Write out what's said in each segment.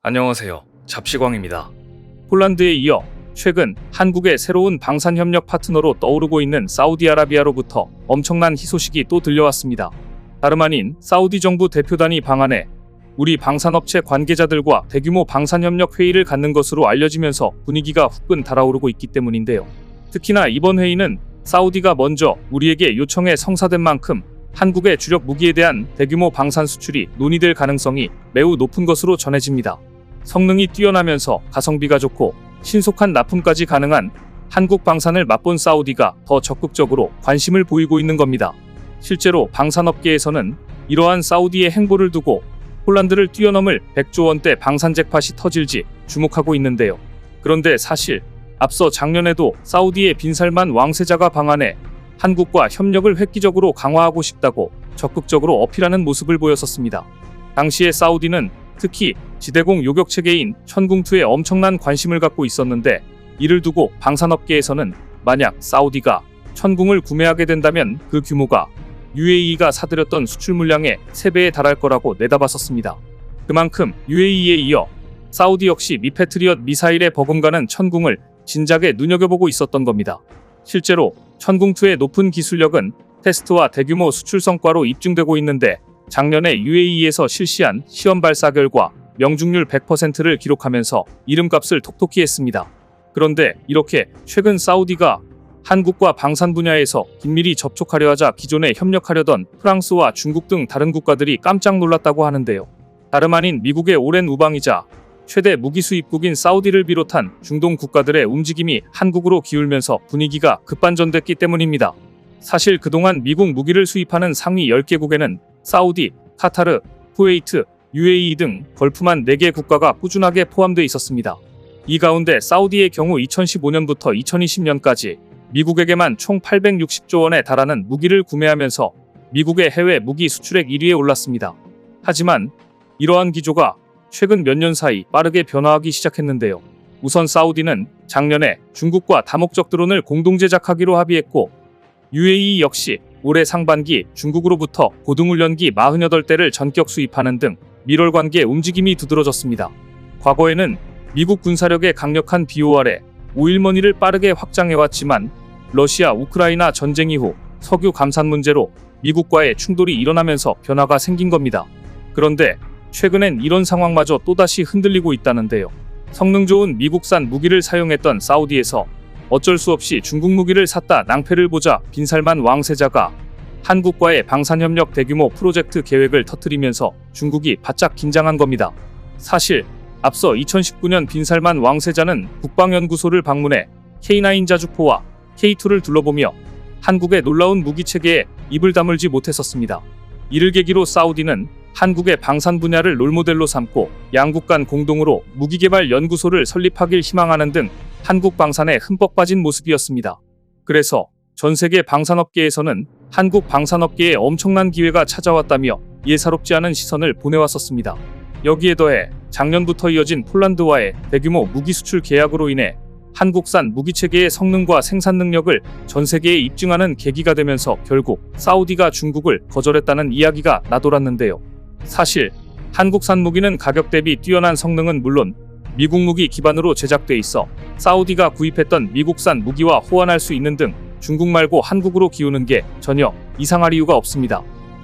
안녕하세요. 잡시광입니다. 폴란드에 이어 최근 한국의 새로운 방산협력 파트너로 떠오르고 있는 사우디아라비아로부터 엄청난 희소식이 또 들려왔습니다. 다름 아닌 사우디 정부 대표단이 방한해 우리 방산업체 관계자들과 대규모 방산협력 회의를 갖는 것으로 알려지면서 분위기가 후끈 달아오르고 있기 때문인데요. 특히나 이번 회의는 사우디가 먼저 우리에게 요청해 성사된 만큼 한국의 주력 무기에 대한 대규모 방산 수출이 논의될 가능성이 매우 높은 것으로 전해집니다. 성능이 뛰어나면서 가성비가 좋고 신속한 납품까지 가능한 한국 방산을 맛본 사우디가 더 적극적으로 관심을 보이고 있는 겁니다. 실제로 방산업계에서는 이러한 사우디의 행보를 두고 폴란드를 뛰어넘을 100조 원대 방산 잭팟이 터질지 주목하고 있는데요. 그런데 사실 앞서 작년에도 사우디의 빈살만 왕세자가 방한해 한국과 협력을 획기적으로 강화하고 싶다고 적극적으로 어필하는 모습을 보였었습니다. 당시에 사우디는 특히 지대공 요격체계인 천궁2에 엄청난 관심을 갖고 있었는데, 이를 두고 방산업계에서는 만약 사우디가 천궁을 구매하게 된다면 그 규모가 UAE가 사들였던 수출 물량의 3배에 달할 거라고 내다봤었습니다. 그만큼 UAE에 이어 사우디 역시 미패트리엇 미사일에 버금가는 천궁을 진작에 눈여겨보고 있었던 겁니다. 실제로 천궁2의 높은 기술력은 테스트와 대규모 수출 성과로 입증되고 있는데, 작년에 UAE에서 실시한 시험 발사 결과 명중률 100%를 기록하면서 이름값을 톡톡히 했습니다. 그런데 이렇게 최근 사우디가 한국과 방산 분야에서 긴밀히 접촉하려 하자 기존에 협력하려던 프랑스와 중국 등 다른 국가들이 깜짝 놀랐다고 하는데요. 다름 아닌 미국의 오랜 우방이자 최대 무기 수입국인 사우디를 비롯한 중동 국가들의 움직임이 한국으로 기울면서 분위기가 급반전됐기 때문입니다. 사실 그동안 미국 무기를 수입하는 상위 10개국에는 사우디, 카타르, 쿠웨이트, UAE 등 걸프만 4개 국가가 꾸준하게 포함되어 있었습니다. 이 가운데 사우디의 경우 2015년부터 2020년까지 미국에게만 총 860조 원에 달하는 무기를 구매하면서 미국의 해외 무기 수출액 1위에 올랐습니다. 하지만 이러한 기조가 최근 몇 년 사이 빠르게 변화하기 시작했는데요. 우선 사우디는 작년에 중국과 다목적 드론을 공동 제작하기로 합의했고, UAE 역시 올해 상반기 중국으로부터 고등훈련기 48대를 전격 수입하는 등 밀월관계 움직임이 두드러졌습니다. 과거에는 미국 군사력의 강력한 비호 아래 오일머니를 빠르게 확장해왔지만, 러시아 우크라이나 전쟁 이후 석유 감산 문제로 미국과의 충돌이 일어나면서 변화가 생긴 겁니다. 그런데 최근엔 이런 상황마저 또다시 흔들리고 있다는데요. 성능 좋은 미국산 무기를 사용했던 사우디에서 어쩔 수 없이 중국 무기를 샀다 낭패를 보자 빈살만 왕세자가 한국과의 방산협력 대규모 프로젝트 계획을 터뜨리면서 중국이 바짝 긴장한 겁니다. 사실 앞서 2019년 빈살만 왕세자는 국방연구소를 방문해 K9 자주포와 K2를 둘러보며 한국의 놀라운 무기체계에 입을 다물지 못했었습니다. 이를 계기로 사우디는 한국의 방산 분야를 롤모델로 삼고 양국 간 공동으로 무기개발 연구소를 설립하길 희망하는 등 한국 방산에 흠뻑 빠진 모습이었습니다. 그래서 전 세계 방산업계에서는 한국 방산업계에 엄청난 기회가 찾아왔다며 예사롭지 않은 시선을 보내왔었습니다. 여기에 더해 작년부터 이어진 폴란드와의 대규모 무기 수출 계약으로 인해 한국산 무기체계의 성능과 생산 능력을 전 세계에 입증하는 계기가 되면서 결국 사우디가 중국을 거절했다는 이야기가 나돌았는데요. 사실 한국산 무기는 가격 대비 뛰어난 성능은 물론 미국 무기 기반으로 제작돼 있어 사우디가 구입했던 미국산 무기와 호환할 수 있는 등 중국 말고 한국으로 기우는 게 전혀 이상할 이유가 없습니다.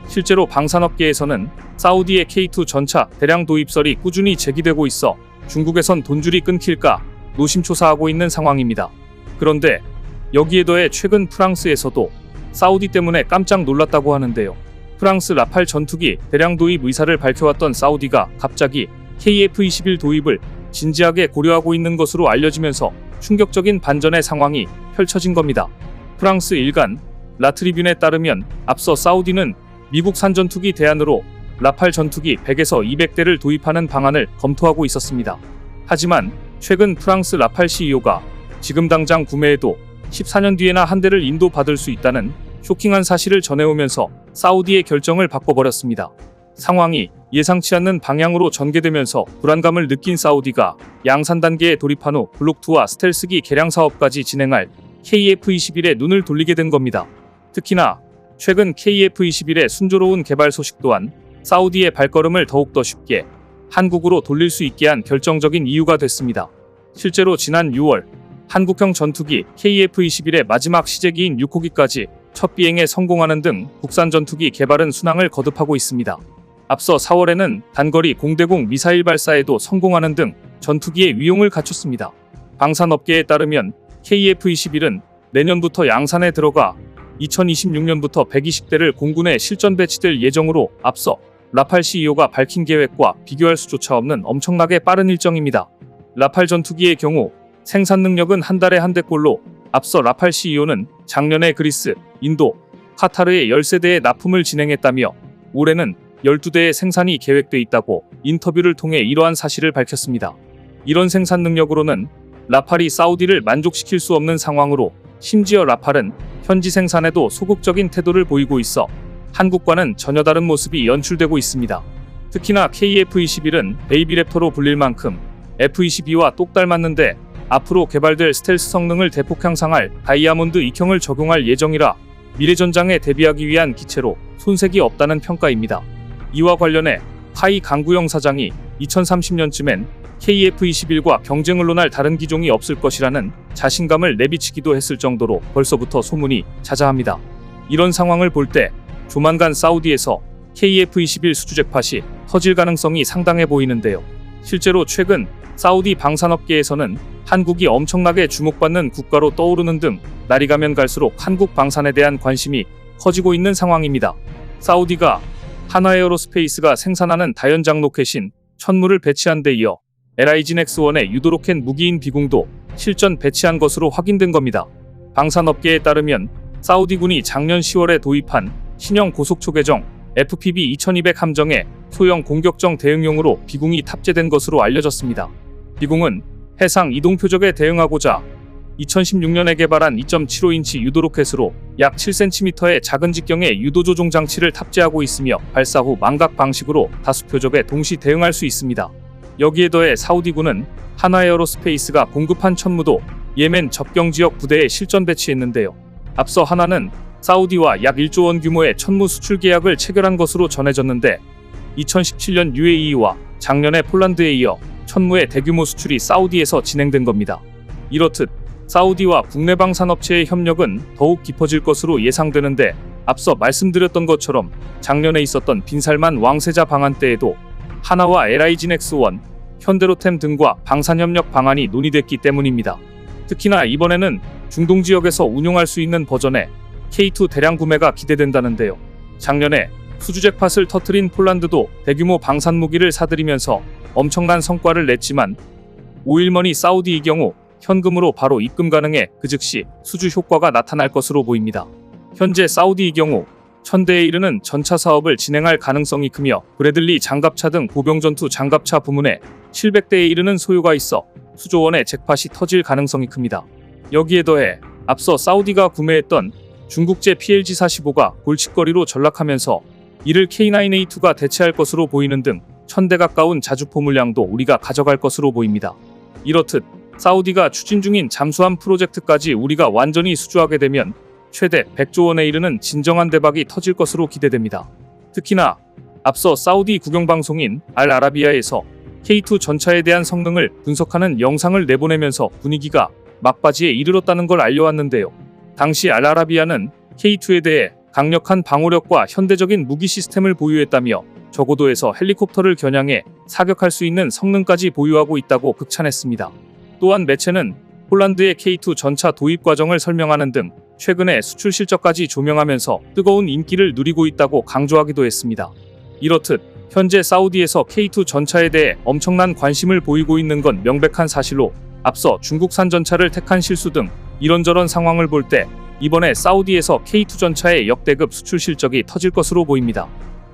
실제로 방산업계에서는 사우디의 K2 전차 대량 도입설이 꾸준히 제기되고 있어 중국에선 돈줄이 끊길까 노심초사하고 있는 상황입니다. 그런데 여기에 더해 최근 프랑스에서도 사우디 때문에 깜짝 놀랐다고 하는데요. 프랑스 라팔 전투기 대량 도입 의사를 밝혀왔던 사우디가 갑자기 KF-21 도입을 진지하게 고려하고 있는 것으로 알려지면서 충격적인 반전의 상황이 펼쳐진 겁니다. 프랑스 일간 라트리뷴에 따르면 앞서 사우디는 미국산 전투기 대안으로 라팔 전투기 100에서 200대를 도입하는 방안을 검토하고 있었습니다. 하지만 최근 프랑스 라팔 CEO가 지금 당장 구매해도 14년 뒤에나 한 대를 인도받을 수 있다는 쇼킹한 사실을 전해오면서 사우디의 결정을 바꿔버렸습니다. 상황이 예상치 않는 방향으로 전개되면서 불안감을 느낀 사우디가 양산 단계에 돌입한 후 블록2와 스텔스기 개량 사업까지 진행할 KF-21에 눈을 돌리게 된 겁니다. 특히나 최근 KF-21의 순조로운 개발 소식 또한 사우디의 발걸음을 더욱더 쉽게 한국으로 돌릴 수 있게 한 결정적인 이유가 됐습니다. 실제로 지난 6월 한국형 전투기 KF-21의 마지막 시제기인 6호기까지 첫 비행에 성공하는 등 국산 전투기 개발은 순항을 거듭하고 있습니다. 앞서 4월에는 단거리 공대공 미사일 발사에도 성공하는 등 전투기의 위용을 갖췄습니다. 방산업계에 따르면 KF-21은 내년부터 양산에 들어가 2026년부터 120대를 공군에 실전 배치될 예정으로 앞서 라팔 CEO가 밝힌 계획과 비교할 수조차 없는 엄청나게 빠른 일정입니다. 라팔 전투기의 경우 생산 능력은 한 달에 한 대꼴로 앞서 라팔 CEO는 작년에 그리스, 인도, 카타르에 13대의 납품을 진행했다며 올해는 12대의 생산이 계획돼 있다고 인터뷰를 통해 이러한 사실을 밝혔습니다. 이런 생산 능력으로는 라팔이 사우디를 만족시킬 수 없는 상황으로 심지어 라팔은 현지 생산에도 소극적인 태도를 보이고 있어 한국과는 전혀 다른 모습이 연출되고 있습니다. 특히나 KF-21은 베이비랩터로 불릴 만큼 F-22와 똑 닮았는데 앞으로 개발될 스텔스 성능을 대폭 향상할 다이아몬드 2형을 적용할 예정이라 미래 전장에 대비하기 위한 기체로 손색이 없다는 평가입니다. 이와 관련해 파이 강구영 사장이 2030년쯤엔 KF-21과 경쟁을 논할 다른 기종이 없을 것이라는 자신감을 내비치기도 했을 정도로 벌써부터 소문이 자자합니다. 이런 상황을 볼 때 조만간 사우디에서 KF-21 수주잭팟이 터질 가능성이 상당해 보이는데요. 실제로 최근 사우디 방산업계에서는 한국이 엄청나게 주목받는 국가로 떠오르는 등 날이 가면 갈수록 한국 방산에 대한 관심이 커지고 있는 상황입니다. 사우디가 하나에어로스페이스가 생산하는 다연장 로켓인 천무를 배치한 데 이어 LIGN-X1의 유도로켓 무기인 비공도 실전 배치한 것으로 확인된 겁니다. 방산업계에 따르면 사우디군이 작년 10월에 도입한 신형 고속초계정 FPV 2200 함정에 소형 공격정 대응용으로 비공이 탑재된 것으로 알려졌습니다. 비공은 해상 이동 표적에 대응하고자 2016년에 개발한 2.75인치 유도로켓으로 약 7cm의 작은 직경의 유도 조종 장치를 탑재하고 있으며 발사 후 망각 방식으로 다수 표적에 동시 대응할 수 있습니다. 여기에 더해 사우디군은 하나에어로스페이스가 공급한 천무도 예멘 접경 지역 부대에 실전 배치했는데요. 앞서 하나는 사우디와 약 1조 원 규모의 천무 수출 계약을 체결한 것으로 전해졌는데 2017년 UAE와 작년에 폴란드에 이어 천무의 대규모 수출이 사우디에서 진행된 겁니다. 이렇듯 사우디와 국내 방산업체의 협력은 더욱 깊어질 것으로 예상되는데 앞서 말씀드렸던 것처럼 작년에 있었던 빈살만 왕세자 방한 때에도 하나와 LIGN-X1, 현대로템 등과 방산협력 방안이 논의됐기 때문입니다. 특히나 이번에는 중동 지역에서 운용할 수 있는 버전의 K2 대량 구매가 기대된다는데요. 작년에 수주잭팟을 터뜨린 폴란드도 대규모 방산 무기를 사들이면서 엄청난 성과를 냈지만 5일머니 사우디의 경우 현금으로 바로 입금 가능해 그 즉시 수주 효과가 나타날 것으로 보입니다. 현재 사우디의 경우 1000대에 이르는 전차 사업을 진행할 가능성이 크며 브래들리 장갑차 등 보병전투 장갑차 부문에 700대에 이르는 소요가 있어 수조 원의 잭팟이 터질 가능성이 큽니다. 여기에 더해 앞서 사우디가 구매했던 중국제 PLG-45가 골칫거리로 전락하면서 이를 K9A2가 대체할 것으로 보이는 등 1000대 가까운 자주포 물량도 우리가 가져갈 것으로 보입니다. 이렇듯 사우디가 추진 중인 잠수함 프로젝트까지 우리가 완전히 수주하게 되면 최대 100조 원에 이르는 진정한 대박이 터질 것으로 기대됩니다. 특히나 앞서 사우디 국영방송인 알아라비아에서 K2 전차에 대한 성능을 분석하는 영상을 내보내면서 분위기가 막바지에 이르렀다는 걸 알려왔는데요. 당시 알아라비아는 K2에 대해 강력한 방호력과 현대적인 무기 시스템을 보유했다며 저고도에서 헬리콥터를 겨냥해 사격할 수 있는 성능까지 보유하고 있다고 극찬했습니다. 또한 매체는 폴란드의 K2 전차 도입 과정을 설명하는 등 최근의 수출 실적까지 조명하면서 뜨거운 인기를 누리고 있다고 강조하기도 했습니다. 이렇듯 현재 사우디에서 K2 전차에 대해 엄청난 관심을 보이고 있는 건 명백한 사실로 앞서 중국산 전차를 택한 실수 등 이런저런 상황을 볼 때 이번에 사우디에서 K2 전차의 역대급 수출 실적이 터질 것으로 보입니다.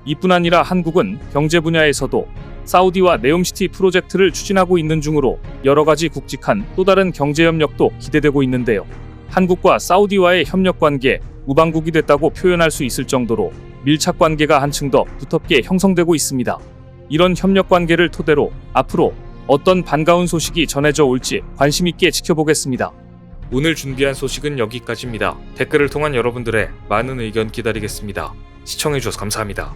이뿐 아니라 한국은 경제 분야에서도 사우디와 네옴시티 프로젝트를 추진하고 있는 중으로 여러가지 굵직한 또 다른 경제협력도 기대되고 있는데요. 한국과 사우디와의 협력관계 우방국이 됐다고 표현할 수 있을 정도로 밀착관계가 한층 더 두텁게 형성되고 있습니다. 이런 협력관계를 토대로 앞으로 어떤 반가운 소식이 전해져 올지 관심있게 지켜보겠습니다. 오늘 준비한 소식은 여기까지입니다. 댓글을 통한 여러분들의 많은 의견 기다리겠습니다. 시청해주셔서 감사합니다.